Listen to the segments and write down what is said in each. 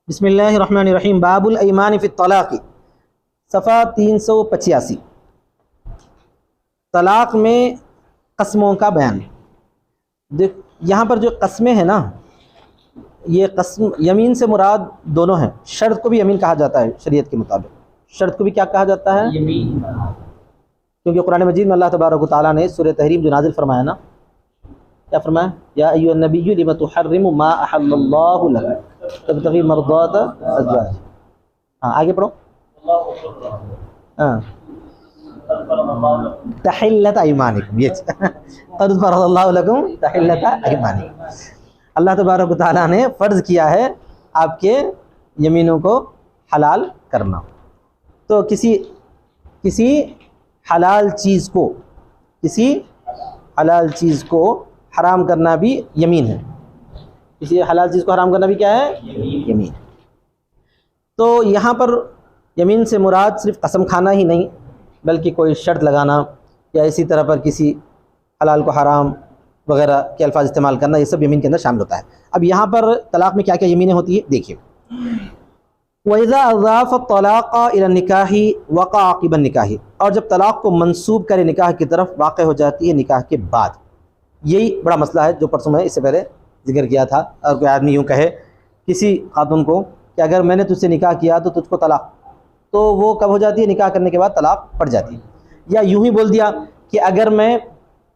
بسم اللہ الرحمن الرحیم۔ باب الایمان فی الطلاق، صفحہ 385۔ طلاق میں قسموں کا بیان۔ یہاں پر جو قسمیں ہیں نا، یہ قسم یمین سے مراد دونوں ہیں۔ شرط کو بھی یمین کہا جاتا ہے شریعت کے مطابق، شرط کو بھی کیا کہا جاتا ہے؟ یمین، کیونکہ قرآن مجید میں اللہ تبارک و تعالیٰ نے سورہ تحریم جو نازل فرمایا نا، کیا فرمایا؟ یا ایھا النبی لم تحرم ما احل اللہ لک تبتغی مرضات ازواج۔ آگے پڑھو۔ تحلت ایمانکم، یہ قد فرض اللہ لکم تحلت ایمانکم۔ اللہ تبارک و تعالیٰ نے فرض کیا ہے آپ کے یمینوں کو حلال کرنا۔ تو کسی حلال چیز کو حرام کرنا بھی یمین ہے۔ کسی حلال چیز کو حرام کرنا بھی کیا ہے؟ یمین۔ تو یہاں پر یمین سے مراد صرف قسم کھانا ہی نہیں، بلکہ کوئی شرط لگانا یا اسی طرح پر کسی حلال کو حرام وغیرہ کے الفاظ استعمال کرنا، یہ سب یمین کے اندر شامل ہوتا ہے۔ اب یہاں پر طلاق میں کیا کیا یمینیں ہوتی ہیں دیکھیے۔ وَإِذَا أَضَافَ الطَّلَاقَ إِلَى النِّكَاحِ وَقَعَ عَقِبَ النِّكَاحِ، اور جب طلاق کو منسوب کرے نکاح کی طرف، واقع ہو جاتی ہے نکاح کے بعد۔ یہی بڑا مسئلہ ہے جو پرسوں میں اس سے پہلے ذکر کیا تھا۔ اور کوئی آدمی یوں کہے کسی خاتون کو کہ اگر میں نے تجھ سے نکاح کیا تو تجھ کو طلاق، تو وہ کب ہو جاتی ہے؟ نکاح کرنے کے بعد طلاق پڑ جاتی ہے۔ یا یوں ہی بول دیا کہ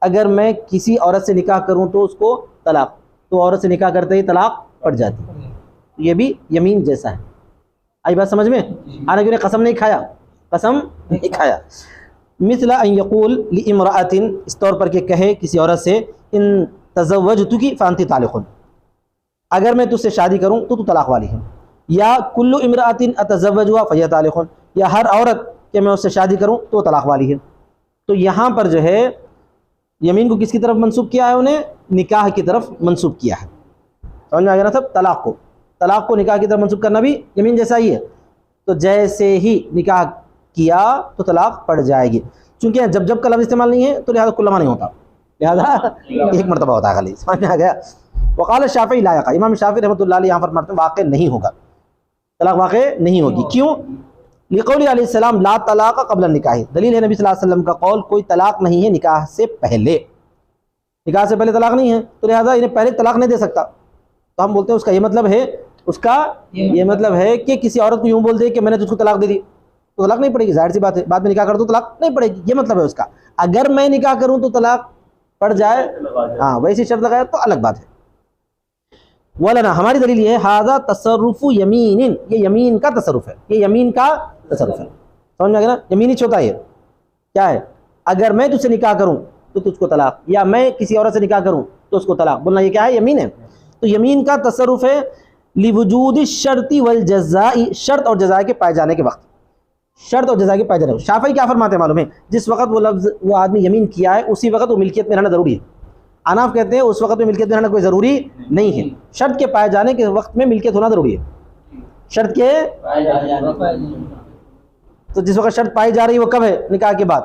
اگر میں کسی عورت سے نکاح کروں تو اس کو طلاق، تو عورت سے نکاح کرتے ہی طلاق پڑ جاتی ہے۔ یہ بھی یمین جیسا ہے۔ آئی بات سمجھ میں؟ حالانکہ انہیں قسم نہیں کھایا۔ مثل ان یقول لامرأۃ، اس طور پر کہ کہے کسی عورت سے ان تزوجتک فانت طالق، اگر میں تجھ سے شادی کروں تو طلاق والی ہے۔ یا کل امرأۃ اتزوجها فہی طالق، یا ہر عورت کہ میں اس سے شادی کروں تو طلاق والی ہے۔ تو یہاں پر جو ہے یمین کو کس کی طرف منسوب کیا ہے؟ انہیں نکاح کی طرف منسوب کیا ہے۔ سمجھ میں آ گیا نا سب؟ طلاق کو نکاح کی طرف منسوب کرنا بھی یمین جیسا ہی ہے۔ تو جیسے ہی نکاح کیا تو طلاق پڑ جائے گی، چونکہ جب کا لفظ استعمال نہیں ہے تو لہذا کلما نہیں ہوتا، لہذا ایک مرتبہ ہوتا ہے خالی۔ سمجھ میں آ گیا؟ وقال الشافعی لا یقع، امام شافعی رحمۃ اللہ علیہ یہاں پر فرماتے ہیں واقع نہیں ہوگا، طلاق واقع نہیں ہوگی۔ کیوں؟ لقول علیہ السلام لا طلاق قبل النکاح، دلیل ہے نبی صلی اللہ علیہ وسلم کا قول کوئی طلاق نہیں ہے نکاح سے پہلے طلاق نہیں ہے، تو لہذا انہیں پہلے طلاق نہیں دے سکتا۔ تو ہم بولتے ہیں اس کا یہ مطلب ہے کہ کسی عورت کو یوں بول دے کہ میں نے تجھ کو طلاق دے دی تو طلاق نہیں پڑے گی، ظاہر سی بات ہے۔ بعد میں نکاح کر دو طلاق نہیں پڑے گی، یہ مطلب ہے اس کا۔ اگر میں نکاح کروں تو طلاق پڑ جائے، ویسی شرط لگایا تو الگ بات ہے۔ ولنا، ہماری دلیل یہ ہے ھذا تصرف یمین، یہ یمین کا تصرف ہے، سمجھ میں آ گیا نا؟ یمینی چھوٹا یہ کیا ہے؟ اگر میں تجھ سے نکاح کروں تو تجھ کو طلاق، یا میں کسی عورت سے نکاح کروں تو اس کو طلاق بولنا، یہ کیا ہے؟ یمین ہے۔ تو یمین کا تصرف ہے لوجود الشرط والجزاء، شرط اور جزا کے پائے جانے کے وقت، شافعی کیا فرماتے ہیں معلوم ہے؟ جس وقت وہ آدمی یمین کیا ہے اسی وقت وہ ملکیت میں رہنا ضروری ہے۔ اناف کہتے ہیں اس وقت میں ملکیت میں رہنا کوئی ضروری نہیں ہے، شرط کے پائے جانے کے وقت میں ملکیت ہونا ضروری ہے۔ شرط کے تو جس وقت شرط پائی جا رہی ہے وہ کب ہے؟ نکاح کے بعد۔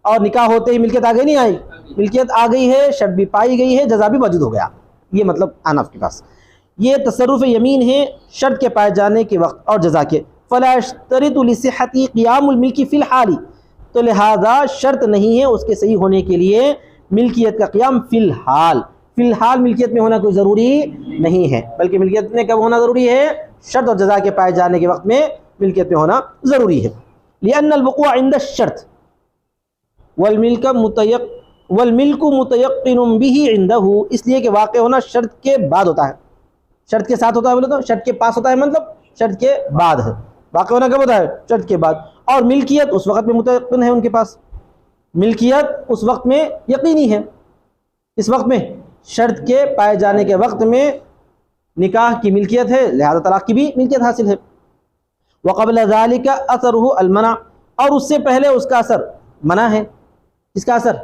اور نکاح ہوتے ہی ملکیت آ گئی نہیں آئی؟ ملکیت آ گئی ہے، شرط بھی پائی گئی ہے، جزا بھی موجود ہو گیا، یہ مطلب اناف کے پاس۔ یہ تصرف یمین ہے شرط کے پائے جانے کے وقت اور جزا کے۔ فلا یشترط لصحت قیام الملک فی الحال، تو لہذا شرط نہیں ہے اس کے صحیح ہونے کے لیے ملکیت کا قیام فی الحال ملکیت میں ہونا کوئی ضروری نہیں ہے، بلکہ ملکیت میں کب ہونا ضروری ہے؟ شرط اور جزا کے پائے جانے کے وقت میں ملکیت میں ہونا ضروری ہے۔ لأن الوقوع عند الشرط والملک متيقن به عنده، اس لیے کہ واقع ہونا شرط کے بعد ہوتا ہے، شرط کے ساتھ ہوتا ہے، بولے تو شرط کے پاس ہوتا ہے، مطلب شرط کے بعد ہے۔ واقع ہونا کب ہوتا ہے؟ شرط کے بعد۔ اور ملکیت اس وقت میں متيقن ہے، ان کے پاس ملکیت اس وقت میں یقینی ہے، اس وقت میں شرط کے پائے جانے کے وقت میں نکاح کی ملکیت ہے، لہذا طلاق کی بھی ملکیت حاصل ہے۔ وقبل ذلك اثره المنع، اور اس سے پہلے اس کا اثر منع ہے۔ اس کا اثر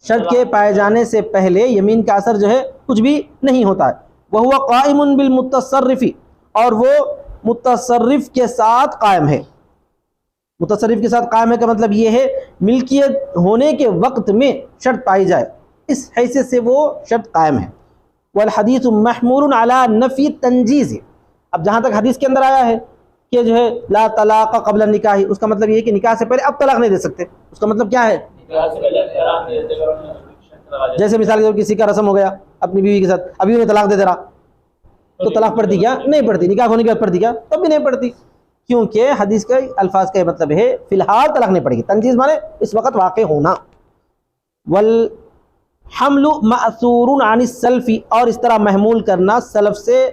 شرط کے پائے جانے سے پہلے یمین کا اثر جو ہے کچھ بھی نہیں ہوتا ہے۔ وهو قائم بالمتصرف، اور وہ متصرف کے ساتھ قائم ہے۔ متصرف کے ساتھ قائم ہے کا مطلب یہ ہے ملکیت ہونے کے وقت میں شرط پائی جائے، اس حیثیت سے وہ شرط قائم ہے۔ والحدیث محمول علی نفی تنجیز، اب جہاں تک حدیث کے اندر آیا ہے کہ جو ہے لا طلاق قبل النکاح، اس کا مطلب یہ ہے کہ نکاح سے پہلے اب طلاق نہیں دے سکتے. اس کا مطلب کیا ہے؟ جیسے مثال کے طور پر کسی کا رسم ہو گیا اپنی بیوی کے ساتھ، ابھی انہیں طلاق دے رہا تو طلاق پڑتی کیا؟ نہیں پڑتی. نکاح ہونے کے بعد پڑتی کیا؟ تب بھی نہیں پڑتی، کیونکہ حدیث کے الفاظ کا یہ مطلب ہے فی الحال طلاق نہیں پڑے گی. تنجیز مانے اس وقت واقع ہونا. والحمل مأثور عن السلف، اور اس طرح محمول کرنا سلف سے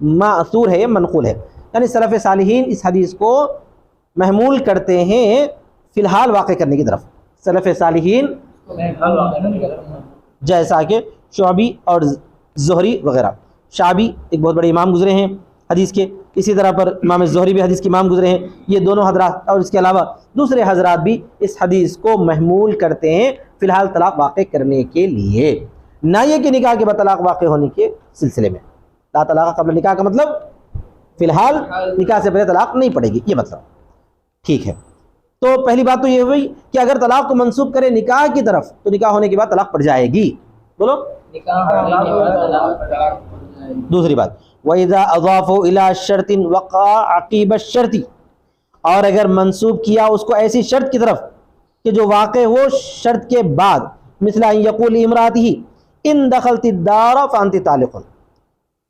مأثور ہے، یہ منقول ہے. یعنی سلف صالحین اس حدیث کو محمول کرتے ہیں فی الحال واقع کرنے کی طرف. سلف صالحین جیسا کہ شعبی اور زہری وغیرہ. شعبی ایک بہت بڑے امام گزرے ہیں حدیث کے، اسی طرح پر امام زہری بھی حدیث کے امام گزرے ہیں. یہ دونوں حضرات اور اس کے علاوہ دوسرے حضرات بھی اس حدیث کو محمول کرتے ہیں فی الحال طلاق واقع کرنے کے لیے، نہ یہ کہ نکاح کے بعد طلاق واقع ہونے کے سلسلے میں. لا طلاق قبل نکاح کا مطلب فی الحال نکاح سے پہلے طلاق نہیں پڑے گی، یہ مطلب. ٹھیک ہے، تو پہلی بات تو یہ ہوئی کہ اگر طلاق کو منسوب کرے نکاح کی طرف تو نکاح ہونے کے بعد طلاق پڑ جائے گی. بولو. دوسری بات وَإِذَا أَضَافُوا إِلَى شَرْطٍ وَقَعَ عَقِيبَ الشَّرْطِ، اور اگر منسوب کیا اس کو ایسی شرط کی طرف کہ جو واقع ہو شرط کے بعد، مثل ان یقول امرأته ان دخلت الدار فانت طالق،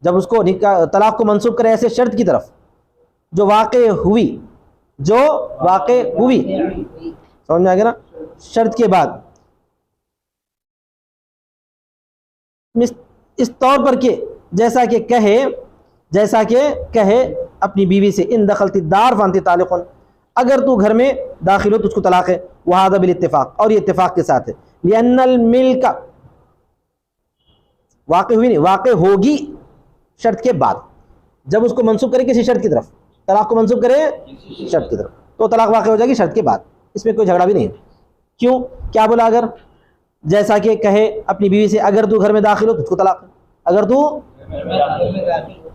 جب اس کو طلاق کو منسوب کرے ایسے شرط کی طرف جو واقع ہوئی، سمجھ میں آ گیا نا، شرط کے بعد، اس طور پر کہ جیسا کہ کہے اپنی بیوی سے ان دخلت الدار فانت طالق، اگر تو گھر میں داخل ہو تو اس کو طلاق ہے. وہذا بالاتفاق، اور یہ اتفاق کے ساتھ ہے. لأن الملک واقع ہوئی نہیں، واقع ہوگی شرط کے بعد. جب اس کو منسوب کرے کسی شرط کی طرف، طلاق کو منسوب کرے شرط کی طرف تو طلاق واقع ہو جائے گی شرط کے بعد. اس میں کوئی جھگڑا بھی نہیں ہے. کیوں؟ کیا بولا؟ اگر جیسا کہ کہے اپنی بیوی سے اگر تو گھر میں داخل ہو تو اس کو طلاق ہے. اگر تو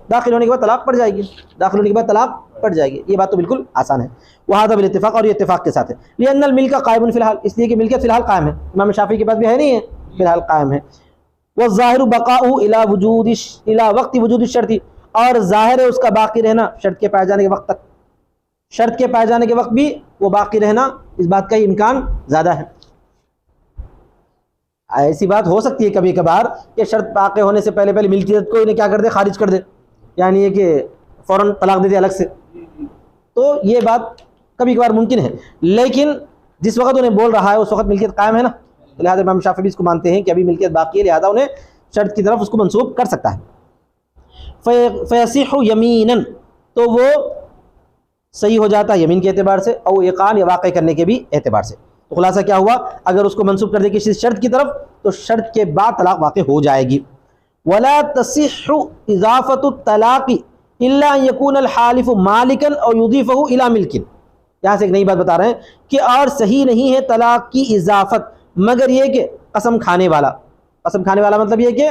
داخل ہونے کے بعد طلاق پڑ جائے گی، داخل ہونے کے بعد طلاق پڑ جائے گی. یہ بات تو بالکل آسان ہے. وہذا بالاتفاق، اور یہ اتفاق کے ساتھ ہے. لأن الملک قائم فی الحال، اس لیے کہ ملکیت فی الحال قائم ہے. امام شافعی کے پاس بھی ہے نہیں ہے، فی الحال قائم ہے. والظاہر بقاؤ الی وقت وجود الشرط، اور ظاہر ہے اس کا باقی رہنا شرط کے پائے جانے کے وقت تک. شرط کے پائے جانے کے وقت بھی وہ باقی رہنا، اس بات کا ہی امکان زیادہ ہے. ایسی بات ہو سکتی ہے کبھی کبھار کہ شرط واقع ہونے سے پہلے ملکیت کو انہیں کیا کر دے، خارج کر دے، یعنی یہ کہ فوراً طلاق دے دے الگ سے. تو یہ بات کبھی کبھار ممکن ہے، لیکن جس وقت انہیں بول رہا ہے اس وقت ملکیت قائم ہے نا، لہٰذا امام شافعی بھی اس کو مانتے ہیں کہ ابھی ملکیت باقی ہے، لہٰذا انہیں شرط کی طرف اس کو منسوب کر سکتا ہے. فیصح یمیناً، تو وہ صحیح ہو جاتا ہے یمین کے اعتبار سے، اور یقان یا واقع کرنے کے بھی اعتبار سے. تو خلاصہ کیا ہوا؟ اگر اس کو منسوب کر دے کسی شرط کی طرف تو شرط کے بعد طلاق واقع ہو جائے گی. ولا تصح اضافت الطلاق الا ان يكون الحالف مالکا او يضيفه الى ملک. یہاں سے ایک نئی بات بتا رہے ہیں کہ اور صحیح نہیں ہے طلاق کی اضافت مگر یہ کہ قسم کھانے والا مطلب یہ کہ